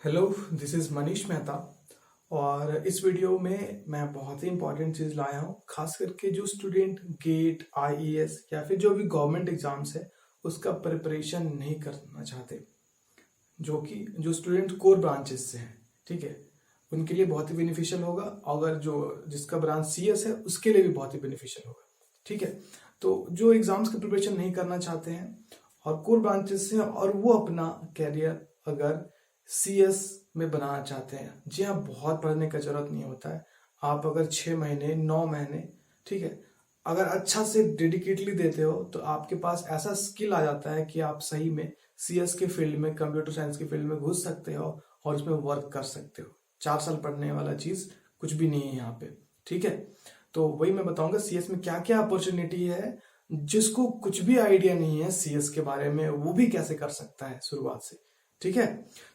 Hello, this is Manish Mehta. और इस video में मैं बहुत ही इंपॉर्टेंट चीज़ लाया हूँ, खास करके जो स्टूडेंट गेट, आईएएस या फिर जो भी गवर्नमेंट एग्जाम्स है उसका प्रिपरेशन नहीं करना चाहते, जो स्टूडेंट कोर ब्रांचेस से हैं। ठीक है, उनके लिए बहुत ही बेनिफिशियल होगा। अगर जो जिसका ब्रांच सीएस है उसके लिए भी बहुत ही बेनिफिशियल होगा। ठीक है, तो जो एग्जाम्स की प्रिपरेशन नहीं करना चाहते हैं और कोर ब्रांचेस से हैं और वो अपना कैरियर अगर सीएस में बनाना चाहते हैं, जी हाँ, बहुत पढ़ने का जरूरत नहीं होता है। आप अगर 6 महीने 9 महीने, ठीक है, अगर अच्छा से डेडिकेटली देते हो तो आपके पास ऐसा स्किल आ जाता है कि आप सही में सीएस के फील्ड में, कंप्यूटर साइंस के फील्ड में घुस सकते हो और उसमें वर्क कर सकते हो। 4 साल पढ़ने वाला चीज कुछ भी नहीं है यहाँ पे। ठीक है, तो वही मैं बताऊंगा सीएस में क्या क्या अपॉर्चुनिटी है। जिसको कुछ भी आइडिया नहीं है सीएस के बारे में वो भी कैसे कर सकता है शुरुआत से। ठीक है,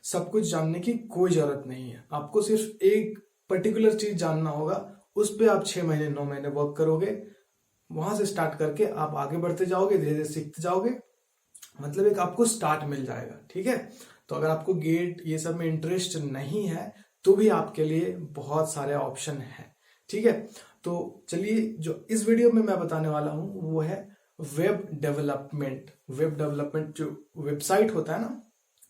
सब कुछ जानने की कोई जरूरत नहीं है, आपको सिर्फ एक पर्टिकुलर चीज जानना होगा, उस पर आप 6 महीने 9 महीने वर्क करोगे, वहां से स्टार्ट करके आप आगे बढ़ते जाओगे, धीरे धीरे सीखते जाओगे, मतलब एक आपको स्टार्ट मिल जाएगा। ठीक है, तो अगर आपको गेट ये सब में इंटरेस्ट नहीं है तो भी आपके लिए बहुत सारे ऑप्शन हैं। ठीक है, तो चलिए, जो इस वीडियो में मैं बताने वाला हूं वो है वेब डेवलपमेंट। वेब डेवलपमेंट जो वेबसाइट होता है ना,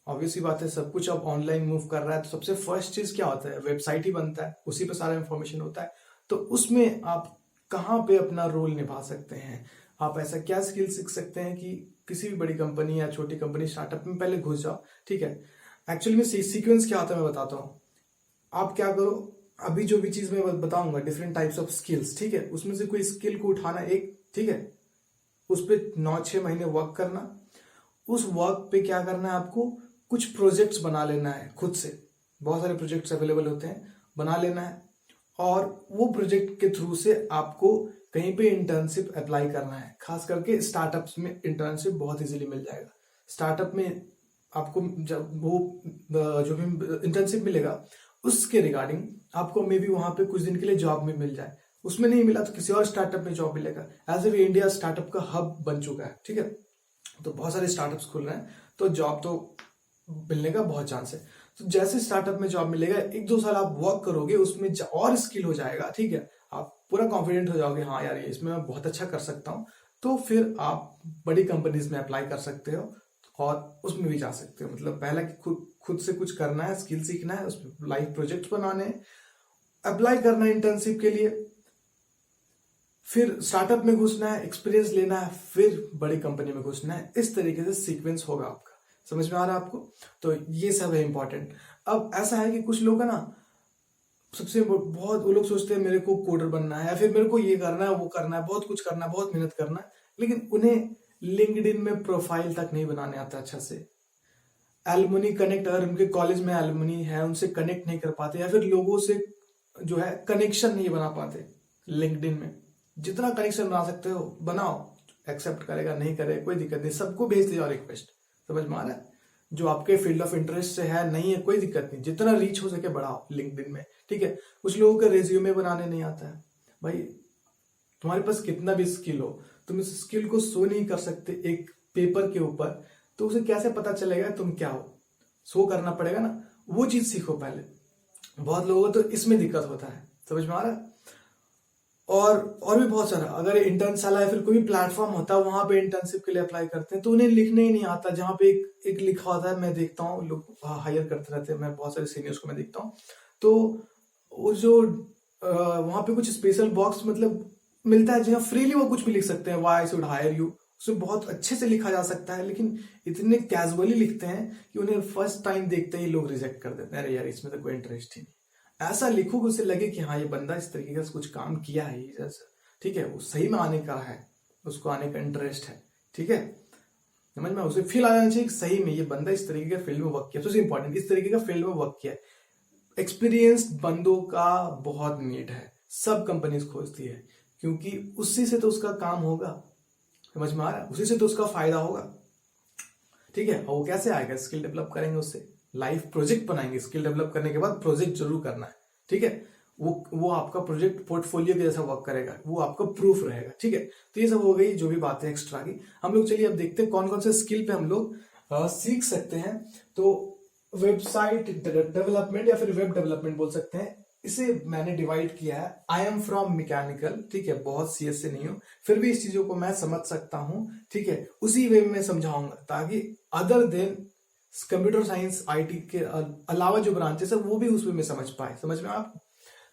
ऑब्वियस सी बात है, सब कुछ अब ऑनलाइन मूव कर रहा है, तो सबसे फर्स्ट चीज क्या होता है, वेबसाइट ही बनता है, उसी पे सारा इंफॉर्मेशन होता है। तो उसमें आप कहाँ पे अपना रोल निभा सकते हैं, आप ऐसा क्या स्किल सीख सकते हैं कि किसी भी बड़ी कंपनी या छोटी कंपनी स्टार्टअप में पहले घुस जाओ। ठीक है, एक्चुअली में सीक्वेंस क्या होता है मैं बताता हूँ। आप क्या करो, अभी जो भी चीज मैं बताऊंगा, डिफरेंट टाइप्स ऑफ स्किल्स, ठीक है, उसमें से कोई स्किल को उठाना एक, ठीक है, उस पर 9 6 महीने वर्क करना। उस वर्क पे क्या करना है, आपको कुछ प्रोजेक्ट्स बना लेना है खुद से। बहुत सारे प्रोजेक्ट्स अवेलेबल होते हैं, बना लेना है, और वो प्रोजेक्ट के थ्रू से आपको कहीं पे इंटर्नशिप अप्लाई करना है। खास करके स्टार्टअप्स में इंटर्नशिप बहुत इजीली मिल जाएगा। स्टार्टअप में आपको जब वो जो भी इंटर्नशिप मिलेगा उसके रिगार्डिंग आपको मे बी वहां पे कुछ दिन के लिए जॉब में मिल जाए। उसमें नहीं मिला तो किसी और स्टार्टअप में जॉब मिलेगा। एज ए इंडिया स्टार्टअप का हब बन चुका है। ठीक है, तो बहुत सारे स्टार्टअप्स खुल रहे हैं, तो जॉब तो मिलने का बहुत चांस है। तो जैसे स्टार्टअप में जॉब मिलेगा, 1 2 साल आप वर्क करोगे, उसमें और स्किल हो जाएगा। ठीक है, आप पूरा कॉन्फिडेंट हो जाओगे, हाँ यार ये इसमें मैं बहुत अच्छा कर सकता हूँ। तो फिर आप बड़ी कंपनीज में अप्लाई कर सकते हो और उसमें भी जा सकते हो। मतलब पहला खुद खुद से कुछ करना है, स्किल सीखना है, उसमें लाइव प्रोजेक्ट्स बनाने हैं, अप्लाई करना है इंटर्नशिप के लिए, फिर स्टार्टअप में घुसना है, एक्सपीरियंस लेना है, फिर बड़ी कंपनी में घुसना है। इस तरीके से सीक्वेंस होगा आपका। समझ में आ रहा है आपको? तो ये सब है इंपॉर्टेंट। अब ऐसा है कि कुछ लोग है ना, सबसे बहुत वो लोग सोचते हैं मेरे को कोडर बनना है या फिर मेरे को ये करना है वो करना है, बहुत कुछ करना है, बहुत मेहनत करना है, लेकिन उन्हें लिंक्डइन में प्रोफाइल तक नहीं बनाने आता अच्छा से। एलुमनी कनेक्ट, अगर उनके कॉलेज में एलुमनी है उनसे कनेक्ट नहीं कर पाते, या फिर लोगों से जो है कनेक्शन नहीं बना पाते। लिंक्डइन में जितना कनेक्शन बना सकते हो बनाओ, एक्सेप्ट करेगा नहीं करेगा कोई दिक्कत नहीं, सबको भेज दिया रिक्वेस्ट। समझ में आ रहा है? जो आपके फील्ड ऑफ इंटरेस्ट से है नहीं है कोई दिक्कत नहीं, जितना रीच हो सके बढ़ाओ लिंक्डइन में। ठीक है, कुछ लोगों का रेज्यूमे बनाने नहीं आता है। भाई तुम्हारे पास कितना भी स्किल हो, तुम इस स्किल को शो नहीं कर सकते एक पेपर के ऊपर, तो उसे कैसे पता चलेगा तुम क्या हो? शो करना पड़ेगा ना, वो चीज सीखो पहले। बहुत लोगों को तो इसमें दिक्कत होता है। समझ में आ रहा है? और भी बहुत सारा, अगर इंटर्नशाला या फिर कोई भी प्लेटफॉर्म होता है वहां पे इंटर्नशिप के लिए अप्लाई करते हैं तो उन्हें लिखने ही नहीं आता। जहां पे एक लिखा होता है, मैं देखता हूँ लोग हायर करते रहते हैं, मैं बहुत सारे सीनियर्स को मैं देखता हूँ, तो वो जो वहां पे कुछ स्पेशल बॉक्स मतलब मिलता है जहाँ फ्रीली वो कुछ भी लिख सकते हैं, why I should hire you, उसमें बहुत अच्छे से लिखा जा सकता है, लेकिन इतने कैजुअली लिखते हैं कि उन्हें फर्स्ट टाइम देखते ही लोग रिजेक्ट कर देते हैं, अरे यार इसमें तो कोई इंटरेस्ट ही नहीं। ऐसा लिखो कि उसे लगे कि हाँ ये बंदा इस तरीके का कुछ काम किया है जैसा। ठीक है, वो सही में आने का है, उसको आने का इंटरेस्ट है। ठीक है, समझ में उसे फील आ जाना चाहिए कि सही में ये बंदा इस तरीके का फील्ड में वर्क किया, सबसे इंपॉर्टेंट इस तरीके का फील्ड में वर्क किया है। एक्सपीरियंस्ड बंदों का बहुत नीड है, सब कंपनीज खोजती है, क्योंकि उसी से तो उसका काम होगा। समझ में आ रहा है? उसी से तो उसका फायदा होगा। ठीक है, और वो कैसे आएगा? स्किल डेवलप करेंगे, उससे लाइव प्रोजेक्ट बनाएंगे। स्किल डेवलप करने के बाद प्रोजेक्ट जरूर करना है। ठीक है, वो आपका प्रोजेक्ट पोर्टफोलियो के जैसा वर्क करेगा, वो आपका प्रूफ रहेगा। ठीक है, तो ये सब हो गई जो भी बातें एक्स्ट्रा की। हम लोग चलिए अब देखते हैं कौन कौन से स्किल पे हम लोग सीख सकते हैं। तो वेबसाइट डेवलपमेंट या फिर वेब डेवलपमेंट बोल सकते हैं। इसे मैंने डिवाइड किया है। आई एम फ्रॉम मैकेनिकल, ठीक है, बहुत सीएस से नहीं हूं, फिर भी इस चीजों को मैं समझ सकता हूं, ठीक है, उसी वे में समझाऊंगा ताकि other than computer science IT के अलावा जो ब्रांचेस है वो भी उस वे में समझ पाए। समझ में आप?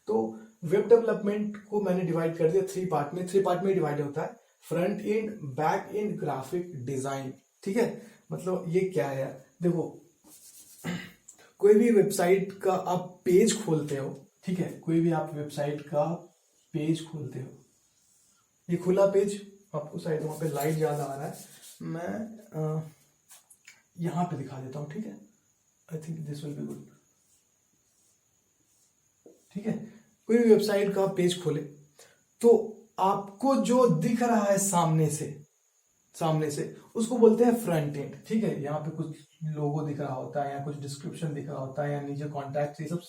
तो वेब डेवलपमेंट को मैंने डिवाइड कर दिया थ्री पार्ट में डिवाइड होता है, front end, back and, graphic design, ठीक है। मतलब ये क्या है, देखो कोई भी वेबसाइट का आप पेज खोलते हो, ठीक है, कोई भी आप वेबसाइट का पेज खोलते हो, ये खुला पेज आपको शायद वहां पे लाइट ज्यादा आ रहा है, मैं यहां पे दिखा देता हूं, ठीक है, I think this will be good, ठीक है। कोई भी वेबसाइट का पेज खोले तो आपको जो दिख रहा है सामने से उसको बोलते हैं फ्रंट एंड, ठीक है। यहाँ पे कुछ लोगो दिख रहा होता है या कुछ डिस्क्रिप्शन दिख रहा होता है या नीचे कॉन्टैक्ट, ये सब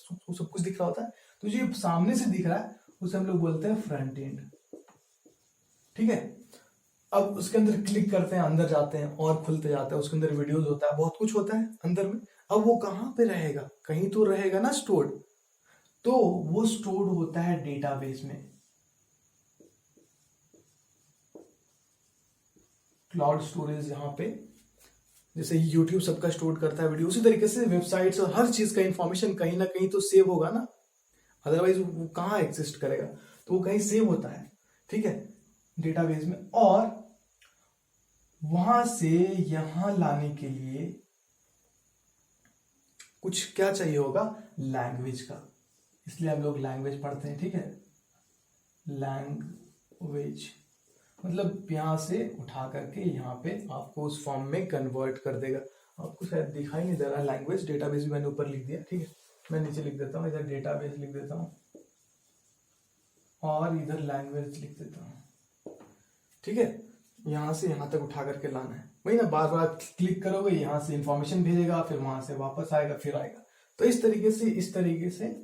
कुछ दिख रहा होता है, तो जो सामने से दिख रहा है उसे हम लोग बोलते हैं फ्रंट एंड, ठीक है। अब उसके अंदर क्लिक करते हैं, अंदर जाते हैं और खुलते जाता है, उसके अंदर वीडियोस होता है, बहुत कुछ होता है अंदर में। अब वो कहाँ पे रहेगा, कहीं तो रहेगा ना स्टोर्ड, तो वो स्टोर्ड होता है डेटाबेस में, क्लाउड स्टोरेज। यहाँ पे जैसे यूट्यूब सबका स्टोर करता है वीडियो, उसी तरीके से वेबसाइट्स और हर चीज का इंफॉर्मेशन कहीं ना कहीं तो सेव होगा ना, अदरवाइज वो कहाँ एग्जिस्ट करेगा, तो वो कहीं सेव होता है, ठीक है, डेटाबेस में। और वहां से यहां लाने के लिए कुछ क्या चाहिए होगा, लैंग्वेज का, इसलिए हम लोग लैंग्वेज पढ़ते हैं, ठीक है। लैंग्वेज मतलब यहां से उठा करके यहाँ पे आपको उस फॉर्म में कन्वर्ट कर देगा। आपको शायद दिखाई नहीं दे रहा लैंग्वेज, डेटाबेस भी मैंने ऊपर लिख दिया, ठीक है, मैं नीचे लिख देता हूँ, इधर डेटाबेस लिख देता हूँ और इधर लैंग्वेज लिख देता हूँ, ठीक है। यहां से यहां तक उठा करके लाना है, वही ना, बार बार क्लिक करोगे, यहां से इंफॉर्मेशन भेजेगा, फिर वहां से वापस आएगा, फिर आएगा। तो इस तरीके से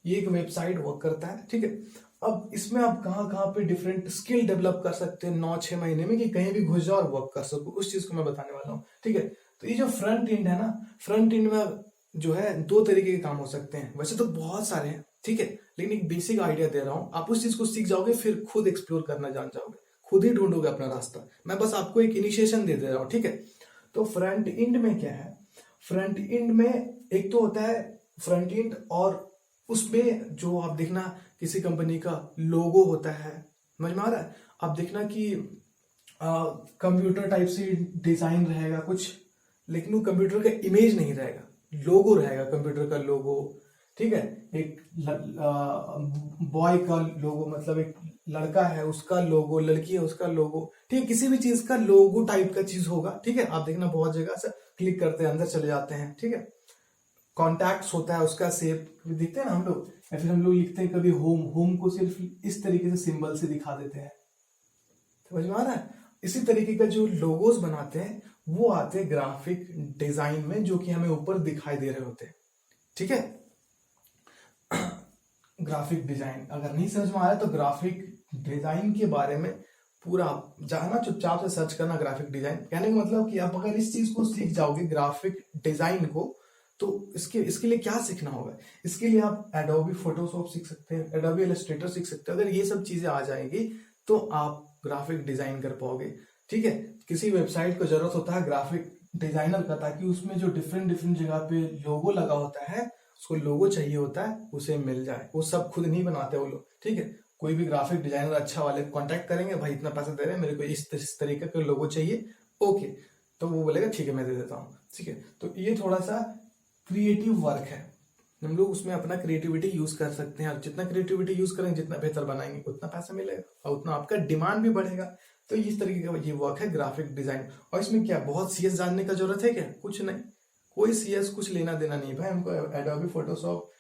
ये एक वेबसाइट वर्क करता है, ठीक है। अब इसमें आप कहाँ पे डिफरेंट स्किल डेवलप कर सकते हैं 9-6 महीने में, कि कहीं भी घुस जाओ और वर्क कर सको, उस चीज को मैं बताने वाला हूँ, ठीक है। तो ये जो फ्रंट एंड है ना, फ्रंट एंड में जो है 2 तरीके के काम हो सकते हैं, वैसे तो बहुत सारे हैं, ठीक है, लेकिन एक बेसिक आइडिया दे रहा हूँ, आप उस चीज को सीख जाओगे, फिर खुद एक्सप्लोर करना जान जाओगे, खुद ही ढूंढोगे अपना रास्ता। मैं बस आपको एक इनिशिएशन दे रहा हूँ, ठीक है। तो फ्रंट एंड में क्या है, फ्रंट एंड में एक तो होता है फ्रंट एंड, और उसमें जो आप देखना किसी कंपनी का लोगो होता है, समझ में आ रहा है, आप देखना कि कंप्यूटर टाइप से डिजाइन रहेगा कुछ, लेकिन वो कंप्यूटर का इमेज नहीं रहेगा, लोगो रहेगा, कंप्यूटर का लोगो, ठीक है। एक बॉय का लोगो, मतलब एक लड़का है उसका लोगो, लड़की है उसका लोगो, ठीक है, किसी भी चीज का लोगो टाइप का चीज होगा, ठीक है। आप देखना बहुत जगह से क्लिक करते हैं, अंदर चले जाते हैं, ठीक है। कॉन्टैक्ट्स होता है, उसका शेप दिखते हैं ना हम लोग, या फिर हम लोग लिखते हैं कभी होम को सिर्फ इस तरीके से सिंबल से दिखा देते हैं, समझ में आ रहा है। इसी तरीके का जो लोगोस बनाते हैं वो आते हैं ग्राफिक डिजाइन में, जो कि हमें ऊपर दिखाई दे रहे होते हैं, ठीक है। ग्राफिक डिजाइन अगर नहीं समझ में आ रहा है तो ग्राफिक डिजाइन के बारे में पूरा जाना, चुपचाप से सर्च करना ग्राफिक डिजाइन। कहने का मतलब कि आप अगर इस चीज को सीख जाओगे ग्राफिक डिजाइन को, तो इसके लिए क्या सीखना होगा, इसके लिए आप एडोबी फोटोशॉप सीख सकते हैं, एडोबी इलस्ट्रेटर सीख सकते हैं। अगर ये सब चीजें आ जाएंगी तो आप ग्राफिक डिजाइन कर पाओगे, ठीक है। किसी वेबसाइट को जरूरत होता है ग्राफिक डिजाइनर का, ताकि उसमें जो डिफरेंट जगह पे लोगो लगा होता है, उसको लोगो चाहिए होता है, उसे मिल जाए। वो सब खुद नहीं बनाते वो लोग, ठीक है। कोई भी ग्राफिक डिजाइनर अच्छा वाले कांटेक्ट करेंगे, भाई इतना पैसा दे रहे हैं, मेरे को इस तरीके का लोगो चाहिए, ओके, तो वो बोलेगा ठीक है मैं दे देता हूँ, ठीक है। तो ये थोड़ा सा क्रिएटिव वर्क है, हम लोग उसमें अपना क्रिएटिविटी यूज कर सकते हैं, और जितना क्रिएटिविटी यूज करेंगे, जितना बेहतर बनाएंगे, उतना पैसा मिलेगा और उतना आपका डिमांड भी बढ़ेगा। तो इस तरीके का ये वर्क है ग्राफिक डिजाइन। और इसमें क्या बहुत सीएस जानने का जरूरत है क्या, कुछ नहीं, कोई सीएस कुछ लेना देना नहीं भाई, हमको Adobe Photoshop,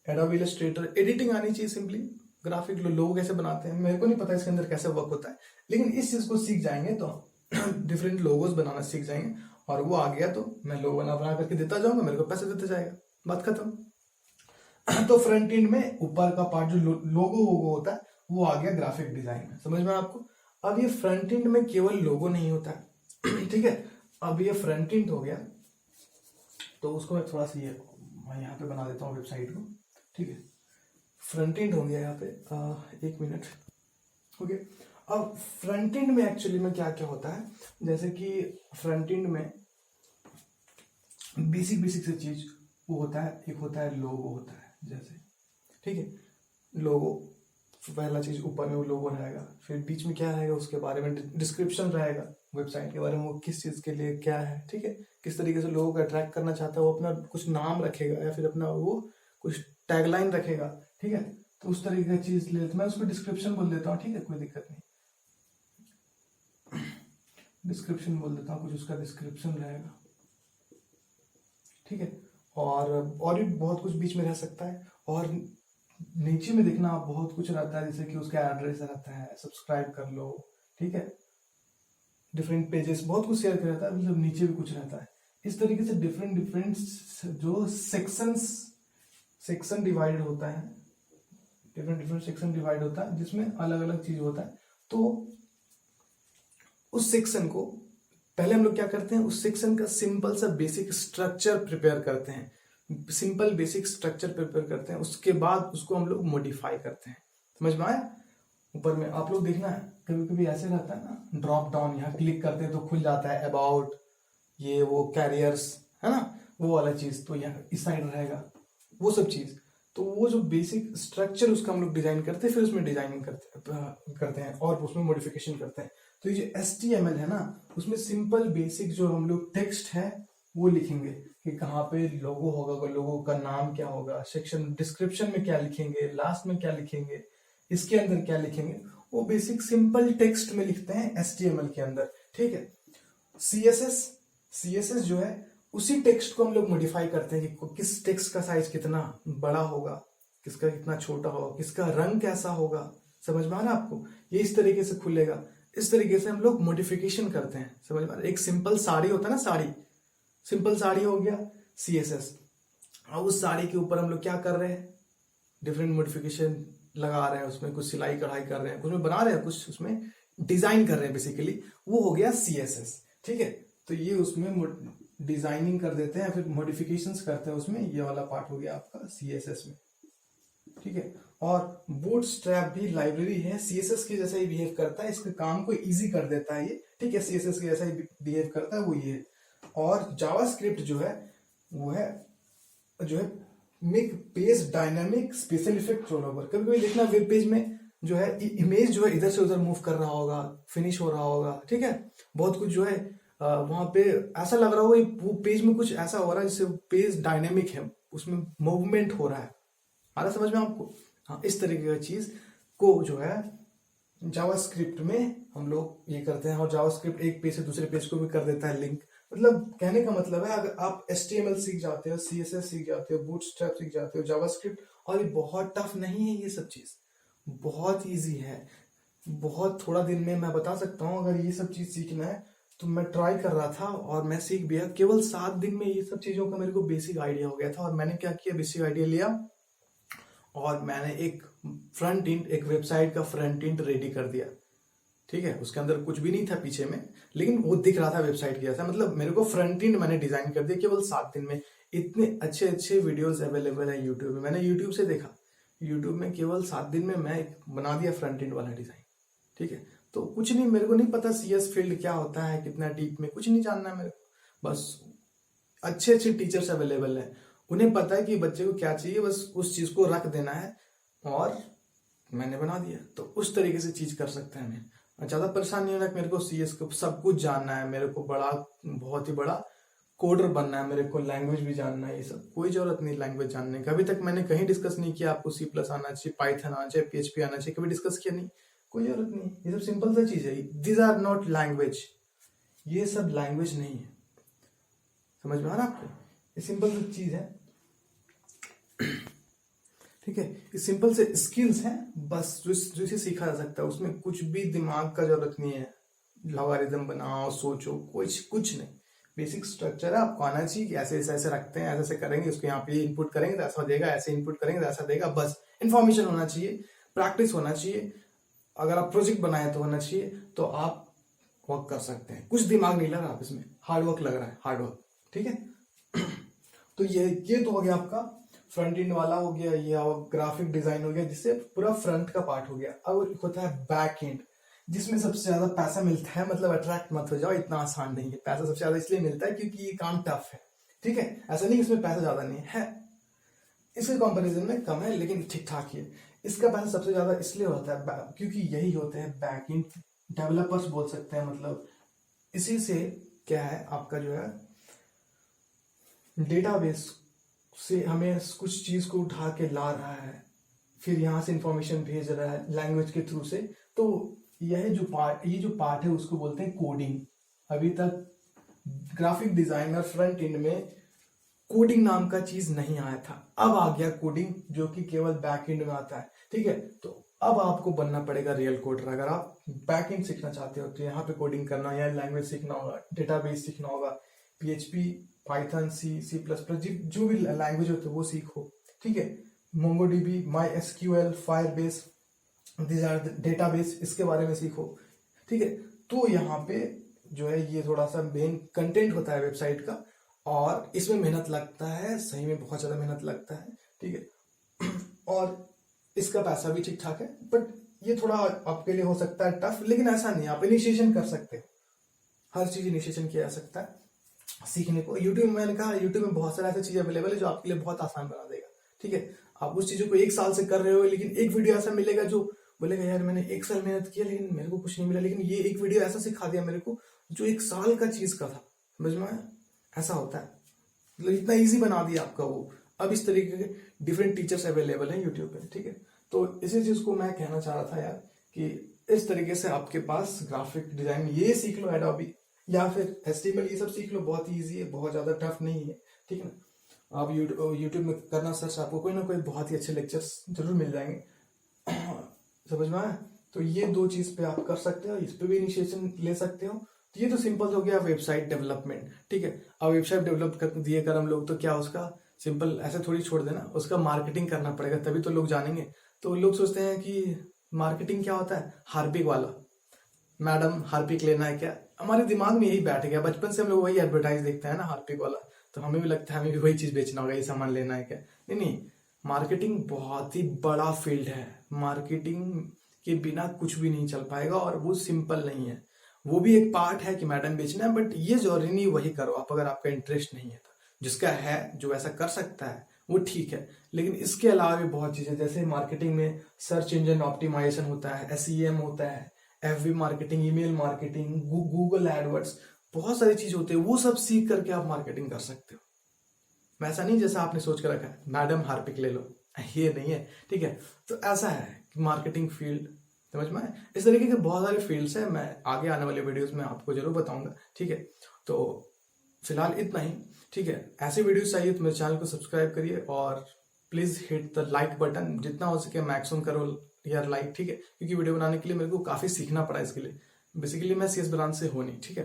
Adobe Illustrator, editing आनी चाहिए, सिंपली ग्राफिक लोग कैसे बनाते हैं मेरे को नहीं पता इसके अंदर कैसे वर्क होता है, लेकिन इस चीज को सीख जाएंगे तो डिफरेंट लोगोस बनाना सीख जाएंगे, और वो आ गया तो मैं लोगो बना करके देता जाऊंगा, मेरे को पैसे देता जाएगा, बात खत्म। तो फ्रंट एंड में ऊपर का पार्ट जो लोगो होता है वो आ गया ग्राफिक डिजाइन में, समझ में आपको। अब ये फ्रंट एंड में केवल लोगो नहीं होता है, ठीक है। अब ये फ्रंट एंड हो गया, तो उसको मैं थोड़ा सा ये मैं यहाँ पे बना देता हूँ वेबसाइट को। ठीक है, फ्रंट एंड हो गया यहाँ पे। एक मिनट। ओके, अब फ्रंट एंड में एक्चुअली में क्या क्या होता है, जैसे कि फ्रंट एंड में बेसिक बेसिक से चीज वो होता है। एक होता है लोगो होता है, जैसे ठीक है, लोगो पहला चीज ऊपर में वो लोगो रहेगा, फिर बीच में क्या रहेगा उसके बारे में डिस्क्रिप्शन रहेगा, वेबसाइट के बारे में, वो किस चीज के लिए क्या है, ठीक है, किस तरीके से लोगों को अट्रैक्ट करना चाहता है, वो अपना कुछ नाम रखेगा या फिर अपना वो कुछ टैगलाइन रखेगा। ठीक है, तो उस तरीके की चीज ले मैं उसको डिस्क्रिप्शन बोल देता हूँ। ठीक है, कोई दिक्कत नहीं, डिस्क्रिप्शन बोल देता हूँ, कुछ उसका डिस्क्रिप्शन रहेगा। ठीक है, और भी बहुत कुछ बीच में रह सकता है, और नीचे में देखना बहुत कुछ रहता है, जैसे कि उसका एड्रेस रहता है, सब्सक्राइब कर लो। ठीक है, डिफरेंट पेजेस, बहुत कुछ शेयर कर रहता है, मतलब नीचे भी कुछ रहता है। इस तरीके से डिफरेंट डिफरेंट जो सेक्शन डिवाइड होता है, डिफरेंट डिफरेंट सेक्शन डिवाइड होता है, जिसमें अलग अलग चीज होता है। तो उस सेक्शन को पहले हम लोग क्या करते हैं, उस सेक्शन का सिंपल सा बेसिक स्ट्रक्चर प्रिपेयर करते हैं, सिंपल बेसिक स्ट्रक्चर प्रिपेयर करते हैं, उसके बाद उसको हम लोग मॉडिफाई करते हैं। समझ में आया? ऊपर में आप लोग देखना है, कभी कभी ऐसे रहता है ना, ड्रॉप डाउन, यहाँ क्लिक करते हैं तो खुल जाता है अबाउट, ये वो कैरियर्स है ना, वो वाला चीज, तो यहाँ इस साइड रहेगा वो सब चीज। तो वो जो बेसिक स्ट्रक्चर उसका हम लोग डिजाइन करते हैं, फिर उसमें डिजाइनिंग करते हैं और उसमें मॉडिफिकेशन करते हैं। तो ये जो HTML है ना, उसमें सिंपल बेसिक जो हम लोग टेक्स्ट है वो लिखेंगे कि कहाँ पे लोगो होगा, लोगो का नाम क्या होगा, सेक्शन डिस्क्रिप्शन में क्या लिखेंगे, लास्ट में क्या लिखेंगे, इसके अंदर क्या लिखेंगे, वो बेसिक सिंपल टेक्स्ट में लिखते हैं HTML के अंदर। ठीक है, CSS जो है उसी टेक्स्ट को हम लोग मॉडिफाई करते हैं कि किस टेक्स्ट का साइज कितना बड़ा होगा, किसका कितना छोटा होगा, किसका रंग कैसा होगा। समझ में आ रहा है आपको? ये इस तरीके से खुलेगा, इस तरीके से हम लोग मॉडिफिकेशन करते हैं। समझ में आ रहा है? एक सिंपल साड़ी होता है ना, साड़ी, सिंपल साड़ी हो गया CSS। अब उस साड़ी के ऊपर हम लोग क्या कर रहे हैं, डिफरेंट मॉडिफिकेशन लगा रहे हैं, उसमें कुछ सिलाई कढ़ाई कर रहे हैं, कुछ में बना रहे हैं, कुछ उसमें डिजाइन कर रहे हैं, बेसिकली वो हो गया CSS। ठीक है, तो ये उसमें डिजाइनिंग कर देते हैं, फिर मॉडिफिकेशंस करते हैं उसमें, ये वाला पार्ट हो गया आपका CSS में। ठीक है, और बूटस्ट्रैप भी लाइब्रेरी है, CSS के जैसा ही बिहेव करता है, इसके काम को इजी कर देता है ये। ठीक है, CSS के जैसा ही बिहेव करता है वो ये। और जावास्क्रिप्ट जो है वो है make page dynamic special effect roll over. कभी कभी देखना वेब पेज में जो है इमेज जो है इधर से उधर मूव कर रहा होगा, फिनिश हो रहा होगा। ठीक है, बहुत कुछ जो है वहां पे ऐसा लग रहा होगा वो पेज में कुछ ऐसा हो रहा है जिससे पेज डायनेमिक है, उसमें मूवमेंट हो रहा है। आ रहा समझ में आपको? हाँ, इस तरीके की चीज को जो है जावास्क्रिप्ट में हम लोग ये करते हैं, और जावास्क्रिप्ट एक पेज से दूसरे पेज को भी कर देता है लिंक। मतलब कहने का मतलब है, अगर आप HTML सीख जाते हो, CSS सीख जाते हो, बूटस्ट्रैप सीख जाते हो, जावास्क्रिप्ट, और ये बहुत टफ नहीं है, ये सब चीज बहुत इजी है, बहुत थोड़ा दिन में मैं बता सकता हूँ। अगर ये सब चीज सीखना है तो मैं ट्राई कर रहा था और मैं सीख भी गया, केवल 7 दिन में ये सब चीजों का मेरे को बेसिक आइडिया हो गया था। और मैंने क्या किया, बेसिक आइडिया लिया और मैंने एक वेबसाइट का फ्रंट एंड रेडी कर दिया। ठीक है, उसके अंदर कुछ भी नहीं था पीछे में, लेकिन वो दिख रहा था वेबसाइट की जैसा। मतलब मेरे को फ्रंट एंड मैंने डिजाइन कर दिया केवल 7 दिन में। इतने अच्छे अच्छे वीडियोस अवेलेबल है यूट्यूब में, मैंने यूट्यूब से देखा, यूट्यूब में केवल 7 दिन में मैं बना दिया फ्रंट एंड वाला डिजाइन। ठीक है, तो कुछ नहीं, मेरे को नहीं पता CS फील्ड क्या होता है, कितना डीप में, कुछ नहीं जानना है मेरे को। बस अच्छे अच्छे टीचर्स अवेलेबल है, उन्हें पता है कि बच्चे को क्या चाहिए, बस उस चीज को रख देना है और मैंने बना दिया। तो उस तरीके से चीज कर सकते हैं हमें। ज्यादा परेशान नहीं होना कि मेरे को CS को सब कुछ जानना है, मेरे को बहुत ही बड़ा कोडर बनना है, मेरे को लैंग्वेज भी जानना है, ये सब कोई जरूरत नहीं लैंग्वेज जानने का। अभी तक मैंने कहीं डिस्कस नहीं किया आपको C+ आना चाहिए, पाइथन आना चाहिए, PHP आना चाहिए, कभी डिस्कस किया नहीं, कोई जरूरत नहीं। ये सब सिंपल सा चीज है, दीज आर नॉट लैंग्वेज, ये सब लैंग्वेज नहीं है। समझ में आ रहा आपको? ये सिंपल सी चीज है। ठीक है, ये सिंपल से स्किल्स हैं बस, जो इसे सीखा जा सकता है, उसमें कुछ भी दिमाग का जरूरत नहीं है। लॉगरिथम बनाओ, सोचो, कुछ नहीं, बेसिक स्ट्रक्चर है, आपको आना चाहिए कि ऐसे ऐसे ऐसे रखते हैं, ऐसे ऐसे करेंगे, उसको यहाँ पे इनपुट करेंगे तो ऐसा देगा, ऐसे इनपुट करेंगे तो ऐसा देगा। बस इन्फॉर्मेशन होना चाहिए, प्रैक्टिस होना चाहिए, अगर आप प्रोजेक्ट बनाए तो होना चाहिए, तो आप वर्क कर सकते हैं। कुछ दिमाग नहीं लग रहा आप इसमें, हार्ड वर्क लग रहा है, हार्ड वर्क। ठीक है, तो ये तो हो गया आपका फ्रंट एंड वाला हो गया, ये ग्राफिक डिजाइन हो गया, जिससे पूरा फ्रंट का पार्ट हो गया। अब होता है बैक एंड, जिसमें सबसे ज्यादा पैसा मिलता है। मतलब अट्रैक्ट मत हो जाओ, इतना आसान नहीं है। पैसा सबसे ज्यादा इसलिए मिलता है क्योंकि ये काम टफ है, ठीक है। ऐसा नहीं इसमें पैसा ज्यादा नहीं है, इसके कंपैरिजन में कम है, लेकिन ठीक ठाक ही है। इसका पैसा सबसे ज्यादा इसलिए होता है क्योंकि यही होते हैं बैक एंड डेवलपर्स बोल सकते हैं। मतलब इसी से क्या है, आपका जो है डेटाबेस से हमें कुछ चीज को उठा के ला रहा है, फिर यहां से इंफॉर्मेशन भेज रहा है लैंग्वेज के थ्रू से। तो ये जो पार्ट है उसको बोलते हैं कोडिंग। अभी तक ग्राफिक डिजाइनर फ्रंट एंड में कोडिंग नाम का चीज नहीं आया था, अब आ गया कोडिंग, जो कि केवल बैक एंड में आता है, ठीक है। तो अब आपको बनना पड़ेगा रियल कोडर। अगर आप बैक एंड सीखना चाहते हो तो यहाँ पे कोडिंग करना, या लैंग्वेज सीखना होगा, डेटाबेस सीखना होगा, PHP, पाइथन, C++, जो भी लैंग्वेज होते हैं वो सीखो, ठीक है। MongoDB, MySQL, Firebase, these are database, इसके बारे में सीखो, ठीक है। तो यहाँ पे जो है ये थोड़ा सा मेन कंटेंट होता है वेबसाइट का, और इसमें मेहनत लगता है, सही में बहुत ज्यादा मेहनत लगता है, ठीक है। और इसका पैसा भी ठीक ठाक है, बट ये थोड़ा आपके लिए हो सकता है टफ, लेकिन ऐसा नहीं, आप इनिशिएशन कर सकते हो। हर चीज इनिशिएशन किया जा सकता है सीखने को। यूट्यूब में मैंने कहा, यूट्यूब में बहुत सारी ऐसी चीज अवेलेबल है जो आपके लिए बहुत आसान बना देगा, ठीक है। आप उस चीजों को 1 साल से कर रहे हो, लेकिन एक वीडियो ऐसा मिलेगा जो बोलेगा यार मैंने 1 साल मेहनत किया लेकिन मेरे को कुछ नहीं मिला, लेकिन ये एक वीडियो ऐसा सिखा दिया मेरे को जो 1 साल का चीज का था। समझ में आया? ऐसा होता है, मतलब इतना इजी बना दिया आपका वो। अब इस तरीके के डिफरेंट टीचर्स अवेलेबल हैं यूट्यूब पे, ठीक है। तो इसी चीज को मैं कहना चाह रहा था यार, कि इस तरीके से आपके पास ग्राफिक डिजाइन ये सीख लो, एडोबी या फिर HTML, ये सब सीख लो, बहुत इजी है, बहुत ज्यादा टफ नहीं है, ठीक है ना। आप यूट्यूब में करना सर्च, आपको कोई ना कोई बहुत ही अच्छे लेक्चर्स जरूर मिल जाएंगे। समझ में आया? तो ये 2 चीज पे आप कर सकते हो, इस पे भी इनिशिएशन ले सकते हो। तो ये तो सिंपल हो गया वेबसाइट डेवलपमेंट, ठीक है। अब वेबसाइट डेवलप कर दिए कर हम लोग, तो क्या उसका सिंपल ऐसे थोड़ी छोड़ देना, उसका मार्केटिंग करना पड़ेगा, तभी तो लोग जानेंगे। तो लोग सोचते हैं कि मार्केटिंग क्या होता है, हार्पिक वाला, मैडम हार्पिक लेना है क्या। हमारे दिमाग में यही बैठ गया, बचपन से हम लोग वही एडवर्टाइज देखते हैं ना, हार्पिक वाला, तो हमें भी लगता है हमें भी वही चीज बेचना होगा, ये सामान लेना है क्या। नहीं नहीं, मार्केटिंग बहुत ही बड़ा फील्ड है, मार्केटिंग के बिना कुछ भी नहीं चल पाएगा, और वो सिंपल नहीं है। वो भी एक पार्ट है कि मैडम बेचना है, बट ये जरूरी नहीं वही करो आप, अगर आपका इंटरेस्ट नहीं है तो। जिसका है, जो ऐसा कर सकता है वो ठीक है, लेकिन इसके अलावा भी बहुत चीजें, जैसे मार्केटिंग में सर्च इंजन ऑप्टिमाइजेशन होता है, SEM होता है, FB marketing, email marketing, Google AdWords, बहुत सारी चीज होती है, वो सब सीख करके आप मार्केटिंग कर सकते हो। ऐसा नहीं जैसा आपने सोच कर रखा है मैडम हार्पिक ले लो, ये नहीं है, ठीक है। तो ऐसा है कि मार्केटिंग फील्ड, समझ में आए? इस तरीके के बहुत सारे फील्ड्स हैं, मैं आगे आने वाले वीडियोस में आपको जरूर बताऊंगा, ठीक है। तो फिलहाल इतना ही, ठीक है। ऐसे वीडियोस चाहिए तो मेरे चैनल को सब्सक्राइब करिए, और please hit the like button, जितना हो सके मैक्सिमम करो यार लाइक, ठीक है। क्योंकि वीडियो बनाने के लिए मेरे को काफी सीखना पड़ा इसके लिए। बेसिकली मैं CS ब्रांच से हूँ नहीं, ठीक है।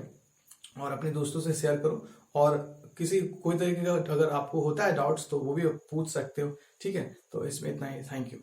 और अपने दोस्तों से शेयर करो, और कोई तरीके का अगर आपको होता है डाउट्स तो वो भी पूछ सकते हो, ठीक है। तो इसमें इतना ही, थैंक यू।